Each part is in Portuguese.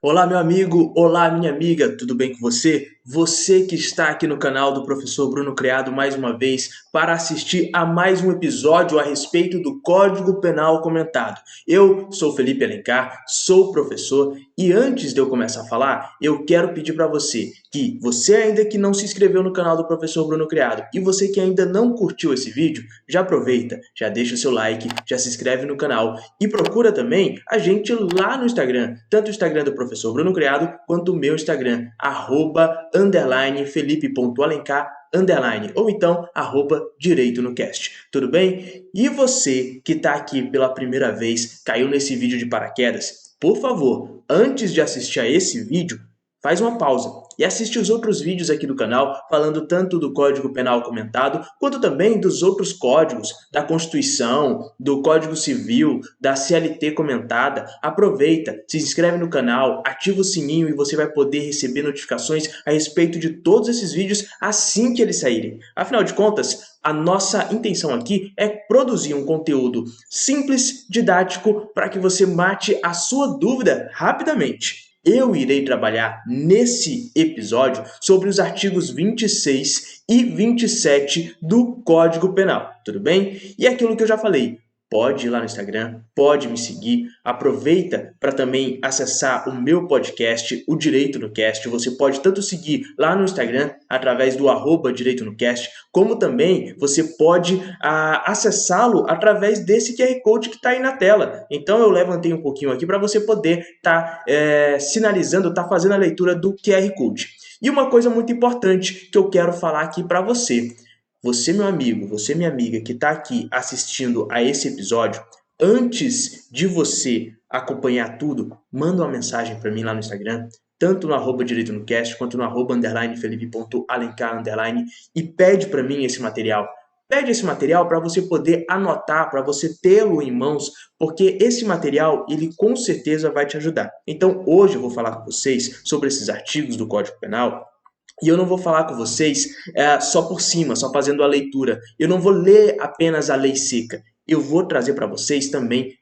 Olá, meu amigo, olá, minha amiga, tudo bem com você? Você que está aqui no canal do professor Bruno Criado mais uma vez para assistir a mais um episódio a respeito do Código Penal comentado. Eu sou Felipe Alencar, sou professor e antes de eu começar a falar, eu quero pedir para você ainda que não se inscreveu no canal do professor Bruno Criado e você que ainda não curtiu esse vídeo, já aproveita, já deixa o seu like, já se inscreve no canal e procura também a gente lá no Instagram, tanto o Instagram do professor Bruno Criado quanto o meu Instagram, @Felipe.alencar ou então @Direito no Cast. Tudo bem? E você que está aqui pela primeira vez, caiu nesse vídeo de paraquedas, por favor, antes de assistir a esse vídeo, faz uma pausa e assiste os outros vídeos aqui do canal falando tanto do Código Penal comentado, quanto também dos outros códigos, da Constituição, do Código Civil, da CLT comentada. Aproveita, se inscreve no canal, ativa o sininho e você vai poder receber notificações a respeito de todos esses vídeos assim que eles saírem. Afinal de contas, a nossa intenção aqui é produzir um conteúdo simples, didático, para que você mate a sua dúvida rapidamente. Eu irei trabalhar nesse episódio sobre os artigos 26 e 27 do Código Penal, tudo bem? E aquilo que eu já falei, pode ir lá no Instagram, pode me seguir, aproveita para também acessar o meu podcast, o Direito no Cast. Você pode tanto seguir lá no Instagram, através do @Direito no Cast, como também você pode acessá-lo através desse QR Code que está aí na tela. Então eu levantei um pouquinho aqui para você poder estar sinalizando, estar fazendo a leitura do QR Code. E uma coisa muito importante que eu quero falar aqui para você. Você, meu amigo, você, minha amiga, que está aqui assistindo a esse episódio, antes de você acompanhar tudo, manda uma mensagem para mim lá no Instagram, tanto no @Direito no Cast, quanto no @Felipe.alencar_ e pede para mim esse material. Pede esse material para você poder anotar, para você tê-lo em mãos, porque esse material, ele com certeza vai te ajudar. Então, hoje eu vou falar com vocês sobre esses artigos do Código Penal, e eu não vou falar com vocês só por cima, só fazendo a leitura. Eu não vou ler apenas a lei seca. Eu vou trazer para vocês também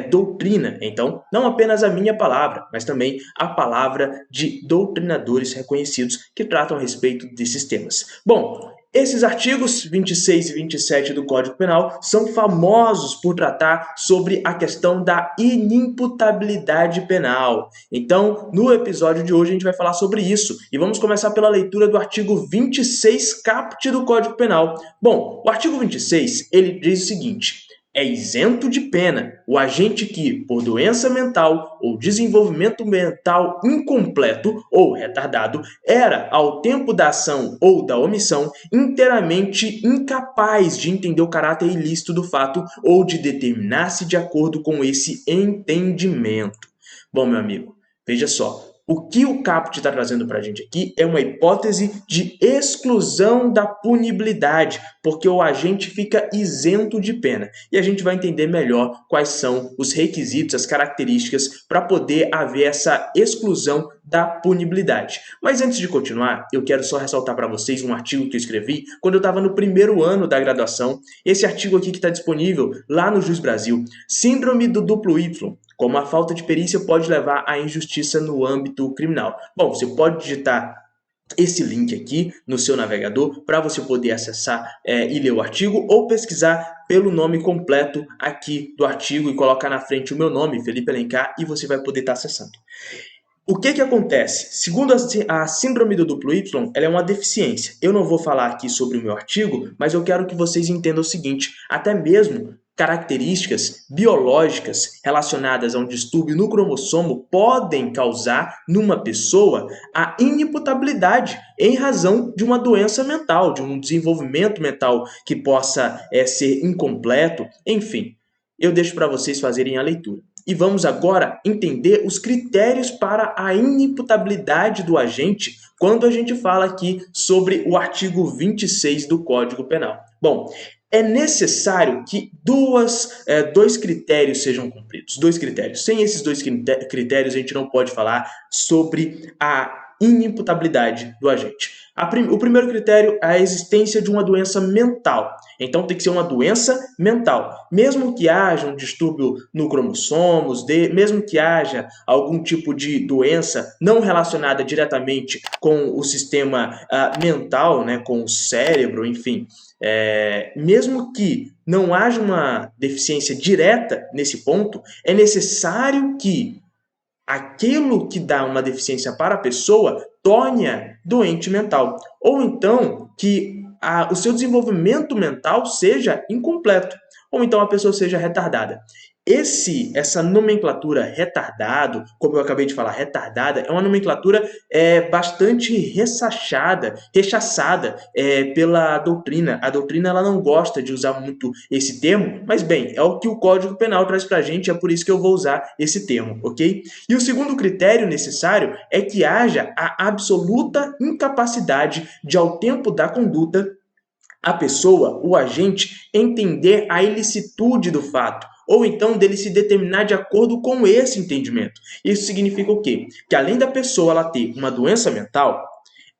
doutrina. Então, não apenas a minha palavra, mas também a palavra de doutrinadores reconhecidos que tratam a respeito desses temas. Bom, esses artigos 26 e 27 do Código Penal são famosos por tratar sobre a questão da inimputabilidade penal. Então, no episódio de hoje a gente vai falar sobre isso e vamos começar pela leitura do artigo 26 caput do Código Penal. Bom, o artigo 26, ele diz o seguinte: é isento de pena o agente que, por doença mental ou desenvolvimento mental incompleto ou retardado, era, ao tempo da ação ou da omissão, inteiramente incapaz de entender o caráter ilícito do fato ou de determinar-se de acordo com esse entendimento. Bom, meu amigo, veja só. O que o caput está trazendo para a gente aqui é uma hipótese de exclusão da punibilidade, porque o agente fica isento de pena. E a gente vai entender melhor quais são os requisitos, as características para poder haver essa exclusão da punibilidade. Mas antes de continuar, eu quero só ressaltar para vocês um artigo que eu escrevi quando eu estava no primeiro ano da graduação. Esse artigo aqui que está disponível lá no Juiz Brasil. Síndrome do duplo Y. Como a falta de perícia pode levar à injustiça no âmbito criminal. Bom, você pode digitar esse link aqui no seu navegador para você poder acessar e ler o artigo, ou pesquisar pelo nome completo aqui do artigo e colocar na frente o meu nome, Felipe Alencar, e você vai poder estar acessando. O que acontece? Segundo a síndrome do duplo Y, ela é uma deficiência. Eu não vou falar aqui sobre o meu artigo, mas eu quero que vocês entendam o seguinte: até mesmo características biológicas relacionadas a um distúrbio no cromossomo podem causar numa pessoa a inimputabilidade em razão de uma doença mental, de um desenvolvimento mental que possa ser incompleto, enfim. Eu deixo para vocês fazerem a leitura. E vamos agora entender os critérios para a inimputabilidade do agente quando a gente fala aqui sobre o artigo 26 do Código Penal. Bom, é necessário que dois critérios sejam cumpridos. Dois critérios. Sem esses dois critérios, a gente não pode falar sobre a inimputabilidade do agente. O primeiro critério é a existência de uma doença mental. Então tem que ser uma doença mental. Mesmo que haja um distúrbio no cromossomos, mesmo que haja algum tipo de doença não relacionada diretamente com o sistema mental, né, com o cérebro, enfim, mesmo que não haja uma deficiência direta nesse ponto, é necessário que aquilo que dá uma deficiência para a pessoa torne-a doente mental. Ou então que o seu desenvolvimento mental seja incompleto. Ou então a pessoa seja retardada. Essa nomenclatura retardado, como eu acabei de falar, retardada, é uma nomenclatura bastante rechaçada pela doutrina. A doutrina ela não gosta de usar muito esse termo, mas bem, é o que o Código Penal traz para a gente, é por isso que eu vou usar esse termo, ok? E o segundo critério necessário é que haja a absoluta incapacidade de, ao tempo da conduta, a pessoa, o agente, entender a ilicitude do fato, ou então dele se determinar de acordo com esse entendimento. Isso significa o quê? Que além da pessoa ela ter uma doença mental,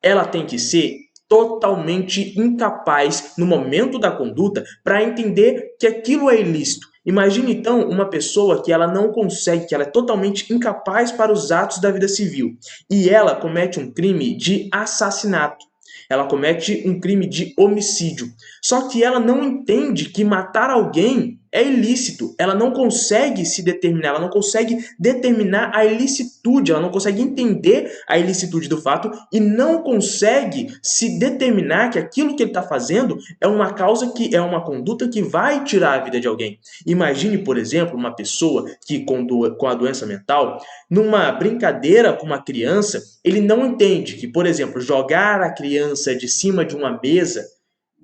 ela tem que ser totalmente incapaz no momento da conduta para entender que aquilo é ilícito. Imagine então uma pessoa que ela não consegue, que ela é totalmente incapaz para os atos da vida civil, e ela comete um crime de assassinato. Ela comete um crime de homicídio. Só que ela não entende que matar alguém é ilícito. Ela não consegue se determinar, ela não consegue determinar a ilicitude, ela não consegue entender a ilicitude do fato e não consegue se determinar que aquilo que ele está fazendo é uma causa que é uma conduta que vai tirar a vida de alguém. Imagine, por exemplo, uma pessoa que com a doença mental, numa brincadeira com uma criança, ele não entende que, por exemplo, jogar a criança de cima de uma mesa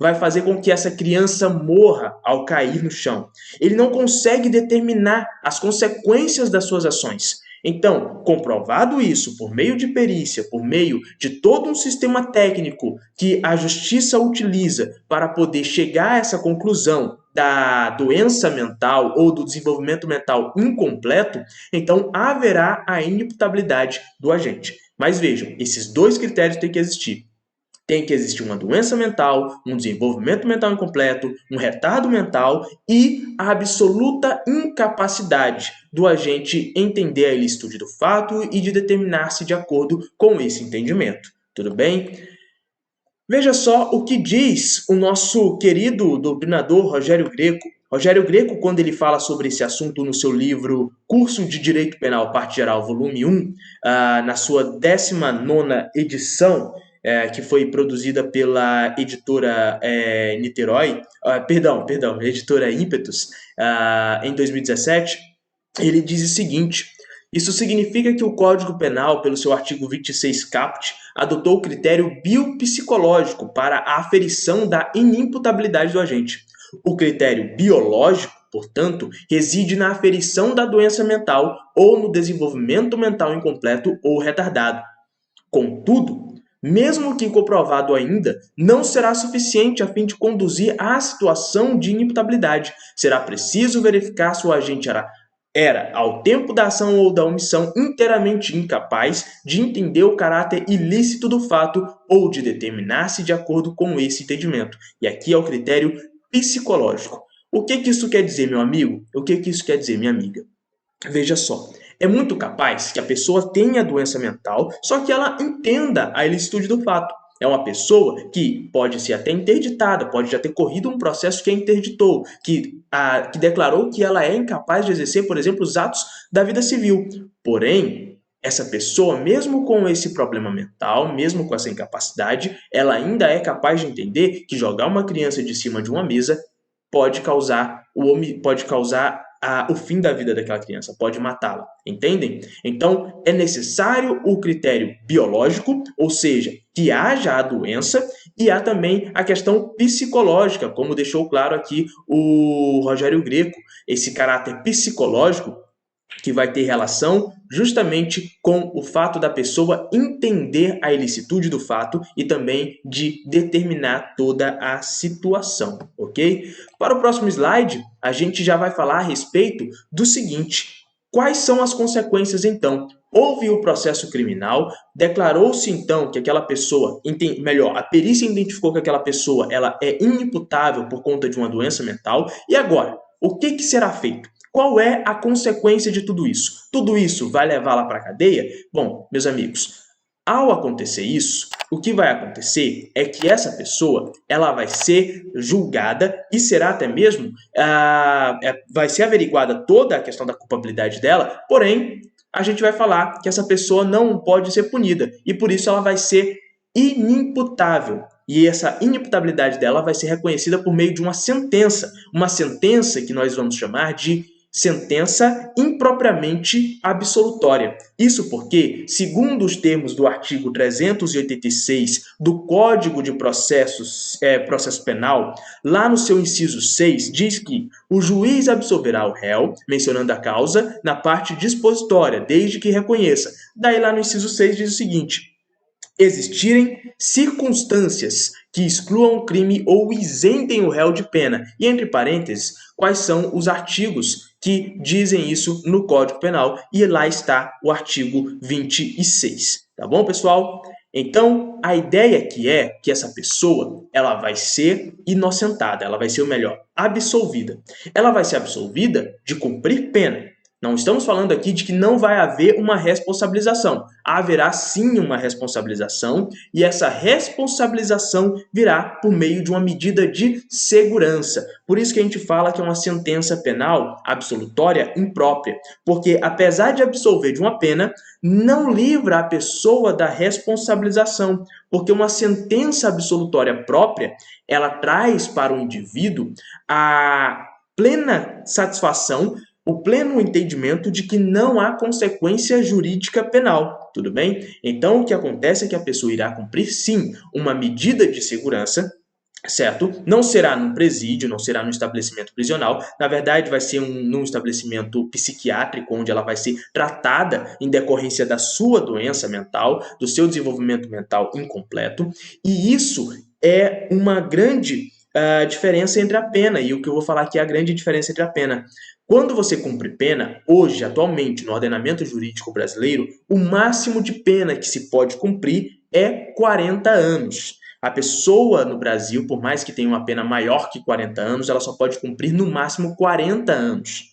vai fazer com que essa criança morra ao cair no chão. Ele não consegue determinar as consequências das suas ações. Então, comprovado isso por meio de perícia, por meio de todo um sistema técnico que a justiça utiliza para poder chegar a essa conclusão da doença mental ou do desenvolvimento mental incompleto, então haverá a inimputabilidade do agente. Mas vejam, esses dois critérios têm que existir. Tem que existir uma doença mental, um desenvolvimento mental incompleto, um retardo mental e a absoluta incapacidade do agente entender a ilicitude do fato e de determinar-se de acordo com esse entendimento. Tudo bem? Veja só o que diz o nosso querido doutrinador Rogério Greco. Rogério Greco, quando ele fala sobre esse assunto no seu livro Curso de Direito Penal, Parte Geral, volume 1, na sua 19ª edição, que foi produzida pela editora Niterói, editora Ímpetus, em 2017, ele diz o seguinte: isso significa que o Código Penal, pelo seu artigo 26 caput, adotou o critério biopsicológico para a aferição da inimputabilidade do agente. O critério biológico, portanto, reside na aferição da doença mental ou no desenvolvimento mental incompleto ou retardado. Contudo, mesmo que comprovado ainda, não será suficiente a fim de conduzir à situação de inimputabilidade. Será preciso verificar se o agente era, ao tempo da ação ou da omissão, inteiramente incapaz de entender o caráter ilícito do fato ou de determinar-se de acordo com esse entendimento. E aqui é o critério psicológico. O que isso quer dizer, meu amigo? O que isso quer dizer, minha amiga? Veja só, é muito capaz que a pessoa tenha doença mental, só que ela entenda a ilicitude do fato. É uma pessoa que pode ser até interditada, pode já ter corrido um processo que a interditou, que declarou que ela é incapaz de exercer, por exemplo, os atos da vida civil. Porém, essa pessoa, mesmo com esse problema mental, mesmo com essa incapacidade, ela ainda é capaz de entender que jogar uma criança de cima de uma mesa pode causar o fim da vida daquela criança, pode matá-la, entendem? Então, é necessário o critério biológico, ou seja, que haja a doença, e há também a questão psicológica, como deixou claro aqui o Rogério Greco, esse caráter psicológico que vai ter relação justamente com o fato da pessoa entender a ilicitude do fato e também de determinar toda a situação, ok? Para o próximo slide, a gente já vai falar a respeito do seguinte: quais são as consequências, então, houve o processo criminal, declarou-se então que aquela pessoa, melhor, a perícia identificou que aquela pessoa ela é inimputável por conta de uma doença mental, e agora, o que será feito? Qual é a consequência de tudo isso? Tudo isso vai levá-la para a cadeia? Bom, meus amigos, ao acontecer isso, o que vai acontecer é que essa pessoa ela vai ser julgada e será até mesmo, vai ser averiguada toda a questão da culpabilidade dela, porém, a gente vai falar que essa pessoa não pode ser punida e por isso ela vai ser inimputável. E essa inimputabilidade dela vai ser reconhecida por meio de uma sentença que nós vamos chamar de sentença impropriamente absolutória. Isso porque, segundo os termos do artigo 386 do Código de Processo Penal, lá no seu inciso 6, diz que o juiz absolverá o réu, mencionando a causa, na parte dispositória, desde que reconheça. Daí lá no inciso 6 diz o seguinte: existirem circunstâncias que excluam o crime ou isentem o réu de pena. E, entre parênteses, quais são os artigos que dizem isso no Código Penal? E lá está o artigo 26. Tá bom, pessoal? Então, a ideia aqui é que essa pessoa ela vai ser inocentada, ela vai ser, o melhor, absolvida. Ela vai ser absolvida de cumprir pena. Não estamos falando aqui de que não vai haver uma responsabilização. Haverá sim uma responsabilização e essa responsabilização virá por meio de uma medida de segurança. Por isso que a gente fala que é uma sentença penal absolutória imprópria, porque apesar de absolver de uma pena, não livra a pessoa da responsabilização, porque uma sentença absolutória própria, ela traz para o indivíduo a plena satisfação, o pleno entendimento de que não há consequência jurídica penal, tudo bem? Então, o que acontece é que a pessoa irá cumprir, sim, uma medida de segurança, certo? Não será num presídio, não será num estabelecimento prisional, na verdade vai ser num estabelecimento psiquiátrico, onde ela vai ser tratada em decorrência da sua doença mental, do seu desenvolvimento mental incompleto, e isso é uma grande diferença entre a pena, e o que eu vou falar aqui é a grande diferença entre a pena. Quando você cumpre pena, hoje, atualmente, no ordenamento jurídico brasileiro, o máximo de pena que se pode cumprir é 40 anos. A pessoa no Brasil, por mais que tenha uma pena maior que 40 anos, ela só pode cumprir no máximo 40 anos.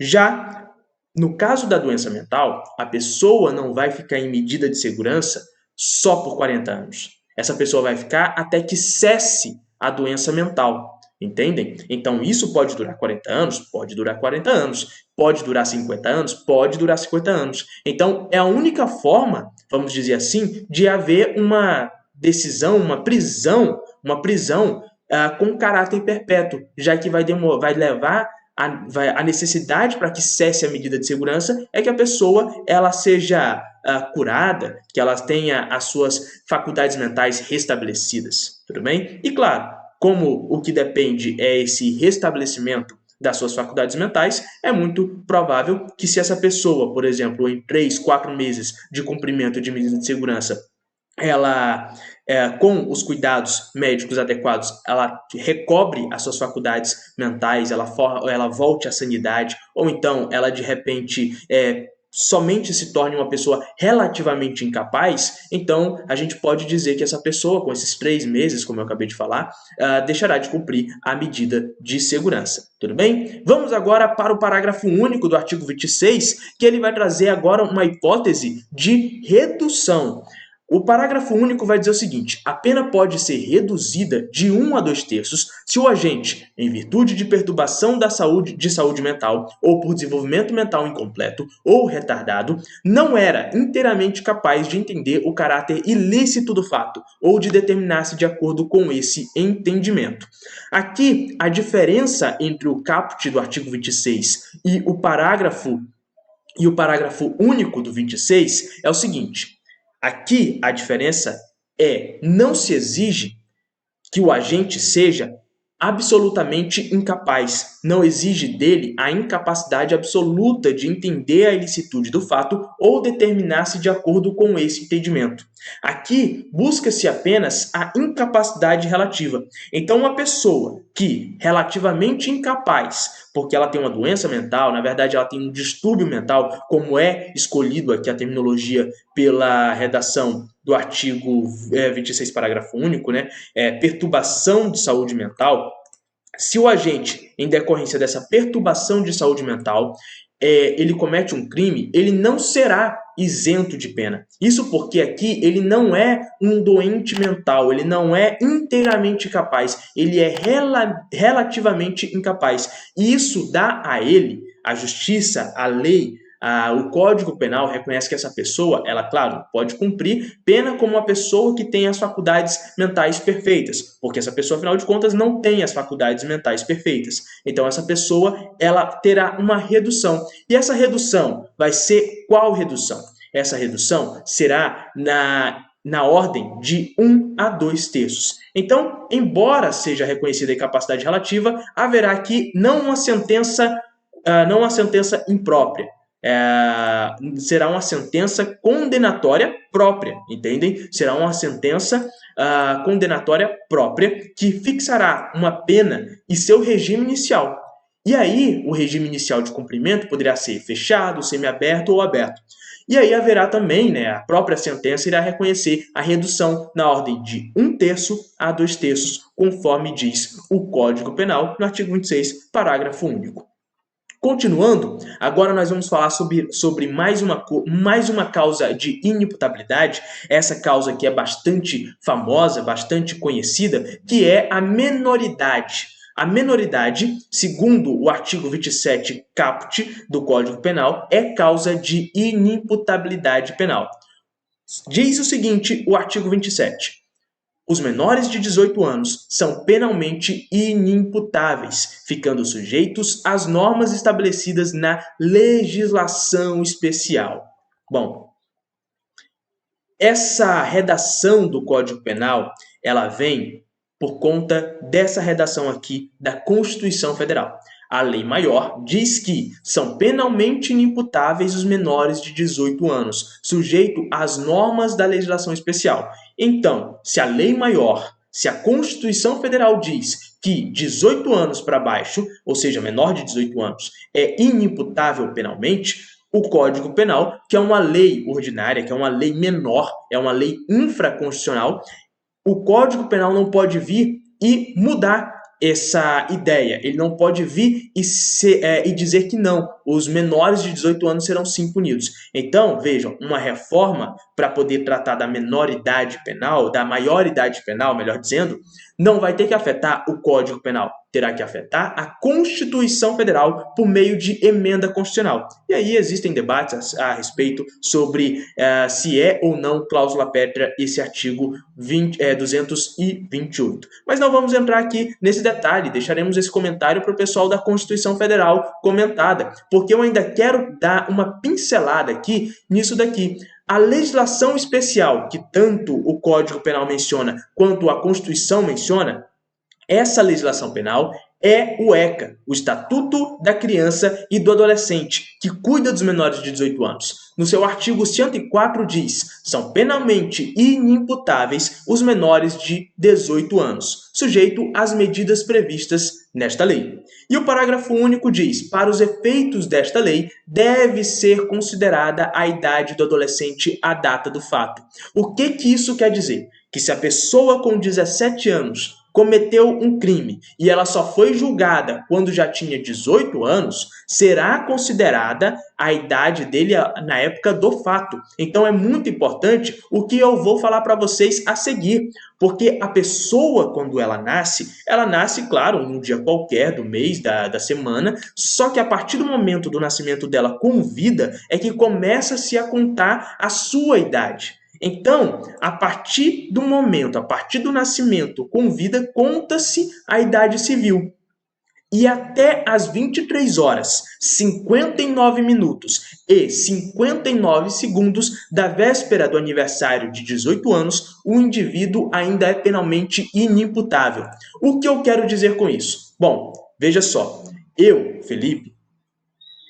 Já no caso da doença mental, a pessoa não vai ficar em medida de segurança só por 40 anos. Essa pessoa vai ficar até que cesse a doença mental. Entendem? Então, isso pode durar 40 anos? Pode durar 40 anos. Pode durar 50 anos? Pode durar 50 anos. Então, é a única forma, vamos dizer assim, de haver uma decisão, uma prisão com caráter perpétuo, já que vai levar a necessidade para que cesse a medida de segurança é que a pessoa ela seja curada, que ela tenha as suas faculdades mentais restabelecidas, tudo bem? E claro, como o que depende é esse restabelecimento das suas faculdades mentais, é muito provável que se essa pessoa, por exemplo, em 3, 4 meses de cumprimento de medida de segurança, ela, com os cuidados médicos adequados, ela recobre as suas faculdades mentais, ela volte à sanidade, ou então ela de repente somente se torne uma pessoa relativamente incapaz, então a gente pode dizer que essa pessoa, com esses 3 meses, como eu acabei de falar, deixará de cumprir a medida de segurança. Tudo bem? Vamos agora para o parágrafo único do artigo 26, que ele vai trazer agora uma hipótese de redução. O parágrafo único vai dizer o seguinte: a pena pode ser reduzida de 1 a 2 terços se o agente, em virtude de perturbação de saúde mental ou por desenvolvimento mental incompleto ou retardado, não era inteiramente capaz de entender o caráter ilícito do fato ou de determinar-se de acordo com esse entendimento. Aqui, a diferença entre o caput do artigo 26 e o parágrafo único do 26 é o seguinte: aqui a diferença é, não se exige que o agente seja absolutamente incapaz. Não exige dele a incapacidade absoluta de entender a ilicitude do fato ou determinar-se de acordo com esse entendimento. Aqui, busca-se apenas a incapacidade relativa. Então, uma pessoa que, relativamente incapaz, porque ela tem uma doença mental, na verdade ela tem um distúrbio mental, como é escolhido aqui a terminologia pela redação do artigo 26, parágrafo único, né? Perturbação de saúde mental. Se o agente, em decorrência dessa perturbação de saúde mental, ele comete um crime, ele não será isento de pena. Isso porque aqui ele não é um doente mental, ele não é inteiramente incapaz, ele é relativamente incapaz. E isso dá a ele, a justiça, a lei, o Código Penal reconhece que essa pessoa, ela, claro, pode cumprir pena como uma pessoa que tem as faculdades mentais perfeitas, porque essa pessoa, afinal de contas, não tem as faculdades mentais perfeitas. Então, essa pessoa, ela terá uma redução. E essa redução vai ser qual redução? Essa redução será na ordem de 1 a 2 terços. Então, embora seja reconhecida a incapacidade relativa, haverá aqui não uma sentença imprópria. Será uma sentença condenatória própria, entendem? Será uma sentença condenatória própria que fixará uma pena e seu regime inicial. E aí, o regime inicial de cumprimento poderá ser fechado, semiaberto ou aberto. E aí haverá também, né, a própria sentença irá reconhecer a redução na ordem de 1 terço a 2 terços, conforme diz o Código Penal no artigo 26, parágrafo único. Continuando, agora nós vamos falar sobre mais uma causa de inimputabilidade, essa causa que é bastante famosa, bastante conhecida, que é a menoridade. A menoridade, segundo o artigo 27 caput do Código Penal, é causa de inimputabilidade penal. Diz o seguinte, o artigo 27. Os menores de 18 anos são penalmente inimputáveis, ficando sujeitos às normas estabelecidas na legislação especial. Bom, essa redação do Código Penal, ela vem por conta dessa redação aqui da Constituição Federal. A lei maior diz que são penalmente inimputáveis os menores de 18 anos, sujeito às normas da legislação especial. Então, se a lei maior, se a Constituição Federal diz que 18 anos para baixo, ou seja, menor de 18 anos, é inimputável penalmente, o Código Penal, que é uma lei ordinária, que é uma lei menor, é uma lei infraconstitucional, o Código Penal não pode vir e mudar essa ideia. Ele não pode vir e dizer que não, os menores de 18 anos serão sim punidos. Então, vejam, uma reforma para poder tratar da menoridade penal, da maioridade penal, melhor dizendo, não vai ter que afetar o Código Penal, terá que afetar a Constituição Federal por meio de emenda constitucional. E aí existem debates a respeito sobre se é ou não cláusula pétrea esse artigo 228. Mas não vamos entrar aqui nesse detalhe, deixaremos esse comentário para o pessoal da Constituição Federal comentada, porque eu ainda quero dar uma pincelada aqui nisso daqui. A legislação especial, que tanto o Código Penal menciona quanto a Constituição menciona, essa legislação penal é o ECA, o Estatuto da Criança e do Adolescente, que cuida dos menores de 18 anos. No seu artigo 104 diz: são penalmente inimputáveis os menores de 18 anos, sujeito às medidas previstas nesta lei. E o parágrafo único diz: para os efeitos desta lei, deve ser considerada a idade do adolescente à data do fato. O que isso quer dizer? Que se a pessoa com 17 anos cometeu um crime e ela só foi julgada quando já tinha 18 anos, será considerada a idade dele na época do fato. Então é muito importante o que eu vou falar para vocês a seguir, porque a pessoa, quando ela nasce, claro, num dia qualquer do mês, da semana, só que a partir do momento do nascimento dela com vida, é que começa-se a contar a sua idade. Então, a partir do nascimento com vida, conta-se a idade civil. e até às 23 horas, 59 minutos e 59 segundos da véspera do aniversário de 18 anos, o indivíduo ainda é penalmente inimputável. O que eu quero dizer com isso? Bom, veja só, eu, Felipe,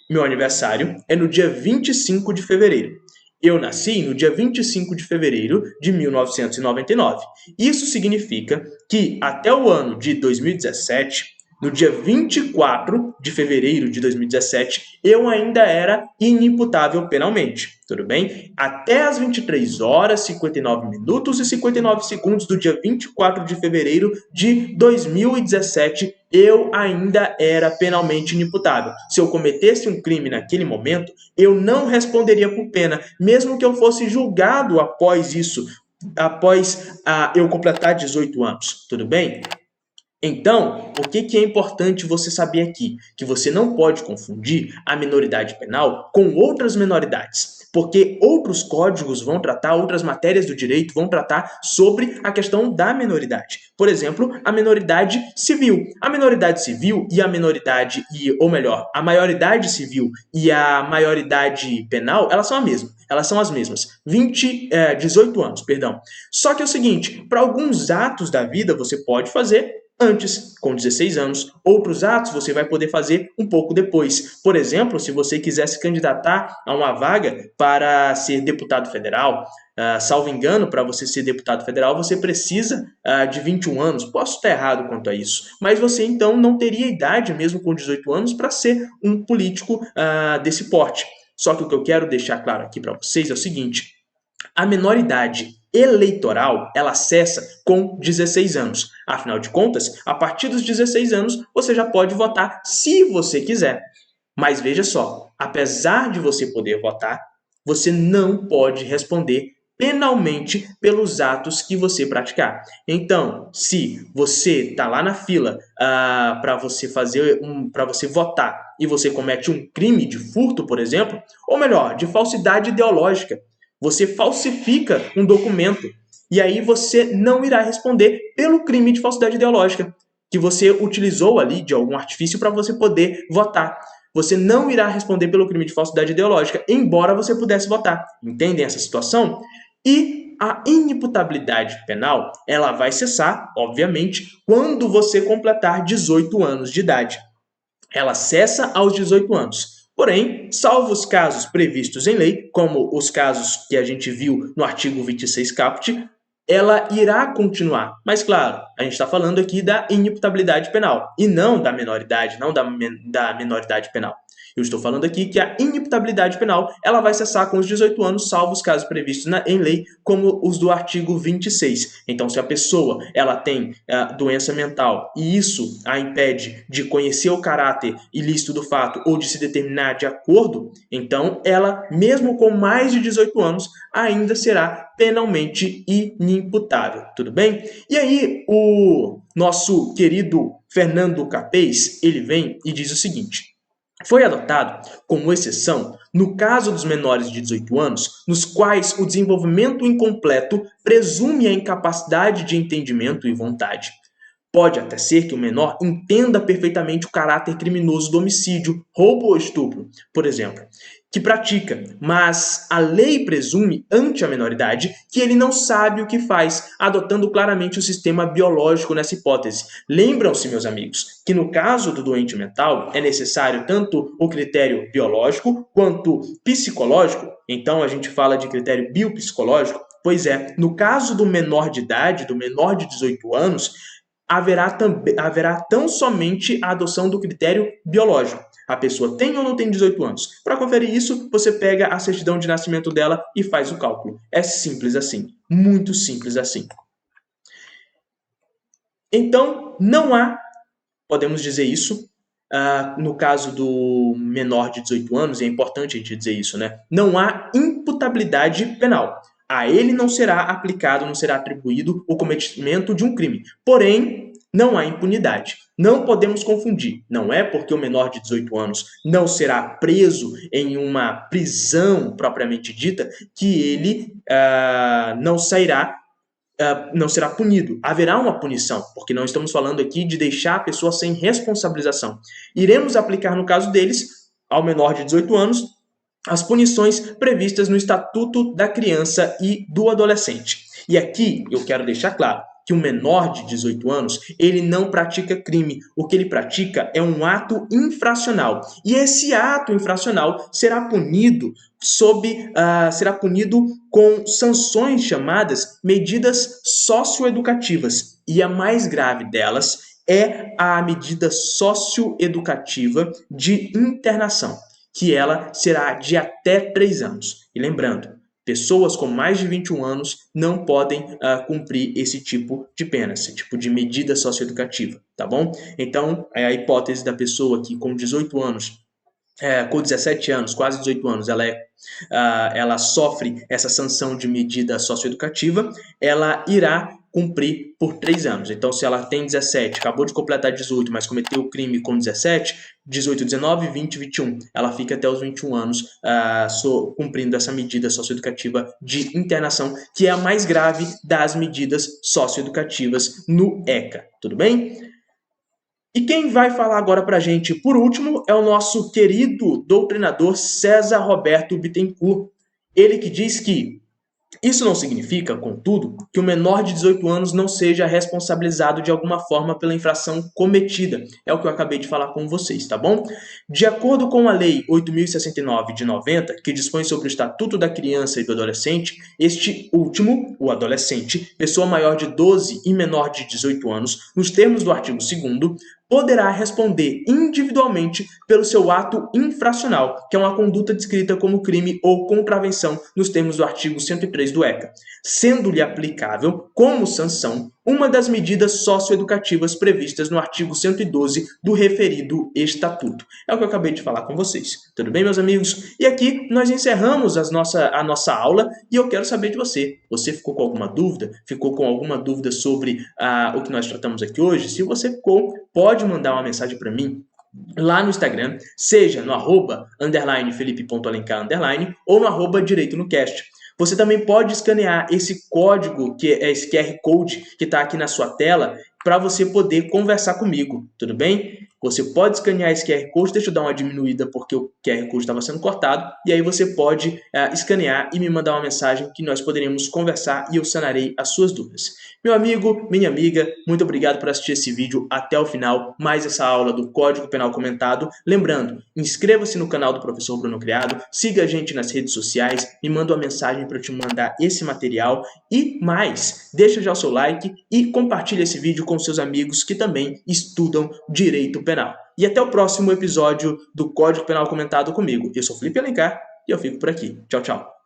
meu aniversário é no dia 25 de fevereiro. Eu nasci no dia 25 de fevereiro de 1999. Isso significa que até o ano de 2017, no dia 24 de fevereiro de 2017, eu ainda era inimputável penalmente, tudo bem? Até as 23 horas, 59 minutos e 59 segundos do dia 24 de fevereiro de 2017, eu ainda era penalmente inimputável. Se eu cometesse um crime naquele momento, eu não responderia por pena, mesmo que eu fosse julgado após isso, após eu completar 18 anos, tudo bem? Então, o que é importante você saber aqui? Que você não pode confundir a minoridade penal com outras minoridades, porque outros códigos vão tratar, outras matérias do direito vão tratar sobre a questão da minoridade. Por exemplo, a minoridade civil. A minoridade civil e a minoridade, ou melhor, a maioridade civil e a maioridade penal, elas são a mesma. Elas são as mesmas. 18 anos, perdão. Só que é o seguinte, para alguns atos da vida você pode fazer antes, com 16 anos. Outros atos você vai poder fazer um pouco depois. Por exemplo, se você quiser se candidatar a uma vaga para ser deputado federal, salvo engano, para você ser deputado federal, você precisa de 21 anos. Posso estar errado quanto a isso, mas você então não teria idade, mesmo com 18 anos, para ser um político desse porte. Só que o que eu quero deixar claro aqui para vocês é o seguinte: a menoridade eleitoral, ela cessa com 16 anos. Afinal de contas, a partir dos 16 anos, você já pode votar se você quiser. Mas veja só, apesar de você poder votar, você não pode responder penalmente pelos atos que você praticar. Então, se você está lá na fila para você votar e você comete um crime de furto, por exemplo, ou melhor, de falsidade ideológica, você falsifica um documento e aí você não irá responder pelo crime de falsidade ideológica que você utilizou ali de algum artifício para você poder votar. Você não irá responder pelo crime de falsidade ideológica, embora você pudesse votar. Entendem essa situação? E a inimputabilidade penal, ela vai cessar, obviamente, quando você completar 18 anos de idade. Ela cessa aos 18 anos. Porém, salvo os casos previstos em lei, como os casos que a gente viu no artigo 26 caput, ela irá continuar. Mas, claro, a gente está falando aqui da inimputabilidade penal e não da menoridade, não da menoridade penal. Eu estou falando aqui que a inimputabilidade penal ela vai cessar com os 18 anos, salvo os casos previstos em lei, como os do artigo 26. Então, se a pessoa ela tem doença mental e isso a impede de conhecer o caráter ilícito do fato ou de se determinar de acordo, então ela, mesmo com mais de 18 anos, ainda será penalmente inimputável. Tudo bem? E aí, o nosso querido Fernando Capês, ele vem e diz o seguinte: foi adotado como exceção no caso dos menores de 18 anos, nos quais o desenvolvimento incompleto presume a incapacidade de entendimento e vontade. Pode até ser que o menor entenda perfeitamente o caráter criminoso do homicídio, roubo ou estupro, por exemplo, que pratica, mas a lei presume, ante a menoridade, que ele não sabe o que faz, adotando claramente o sistema biológico nessa hipótese. Lembram-se, meus amigos, que no caso do doente mental é necessário tanto o critério biológico quanto psicológico. Então a gente fala de critério biopsicológico. Pois é, no caso do menor de idade, do menor de 18 anos, haverá tão somente a adoção do critério biológico. A pessoa tem ou não tem 18 anos? Para conferir isso, você pega a certidão de nascimento dela e faz o cálculo. É simples assim, muito simples assim. Então, não há, podemos dizer isso, no caso do menor de 18 anos, é importante a gente dizer isso, né? Não há imputabilidade penal. A ele não será aplicado, não será atribuído o cometimento de um crime. Porém, não há impunidade. Não podemos confundir. Não é porque o menor de 18 anos não será preso em uma prisão propriamente dita que ele não sairá não será punido. Haverá uma punição, porque não estamos falando aqui de deixar a pessoa sem responsabilização. Iremos aplicar, no caso deles, ao menor de 18 anos, as punições previstas no Estatuto da Criança e do Adolescente. E aqui eu quero deixar claro que o menor de 18 anos, ele não pratica crime. O que ele pratica é um ato infracional. E esse ato infracional será punido com sanções chamadas medidas socioeducativas. E a mais grave delas é a medida socioeducativa de internação, que ela será de até 3 anos. E lembrando, pessoas com mais de 21 anos não podem cumprir esse tipo de pena, esse tipo de medida socioeducativa, tá bom? Então, é a hipótese da pessoa que com 18 anos, com 17 anos, quase 18 anos, ela sofre essa sanção de medida socioeducativa, ela irá cumprir por 3 anos. Então, se ela tem 17, acabou de completar 18, mas cometeu o crime com 17, 18, 19, 20, 21, ela fica até os 21 anos cumprindo essa medida socioeducativa de internação, que é a mais grave das medidas socioeducativas no ECA. Tudo bem? E quem vai falar agora para a gente, por último, é o nosso querido doutrinador César Roberto Bittencourt. Ele que diz que isso não significa, contudo, que o menor de 18 anos não seja responsabilizado de alguma forma pela infração cometida. É o que eu acabei de falar com vocês, tá bom? De acordo com a Lei 8.069 de 90, que dispõe sobre o Estatuto da Criança e do Adolescente, este último, o adolescente, pessoa maior de 12 e menor de 18 anos, nos termos do artigo 2º, poderá responder individualmente pelo seu ato infracional, que é uma conduta descrita como crime ou contravenção nos termos do artigo 103 do ECA, sendo-lhe aplicável, como sanção, uma das medidas socioeducativas previstas no artigo 112 do referido Estatuto. É o que eu acabei de falar com vocês. Tudo bem, meus amigos? E aqui nós encerramos a nossa aula e eu quero saber de você. Você ficou com alguma dúvida? Ficou com alguma dúvida sobre o que nós tratamos aqui hoje? Se você ficou, pode mandar uma mensagem para mim lá no Instagram, seja no @_Felipe.Alencar_ ou no @Direito no Cast. Você também pode escanear esse código, que é esse QR Code que está aqui na sua tela, para você poder conversar comigo, tudo bem? Você pode escanear esse QR Code, deixa eu dar uma diminuída porque o QR Code estava sendo cortado, e aí você pode escanear e me mandar uma mensagem que nós poderemos conversar e eu sanarei as suas dúvidas. Meu amigo, minha amiga, muito obrigado por assistir esse vídeo até o final, mais essa aula do Código Penal Comentado. Lembrando, inscreva-se no canal do Professor Bruno Criado, siga a gente nas redes sociais, me manda uma mensagem para eu te mandar esse material e mais, deixa já o seu like e compartilha esse vídeo com seus amigos que também estudam Direito Penal. E até o próximo episódio do Código Penal Comentado comigo. Eu sou Felipe Alencar e eu fico por aqui. Tchau, tchau.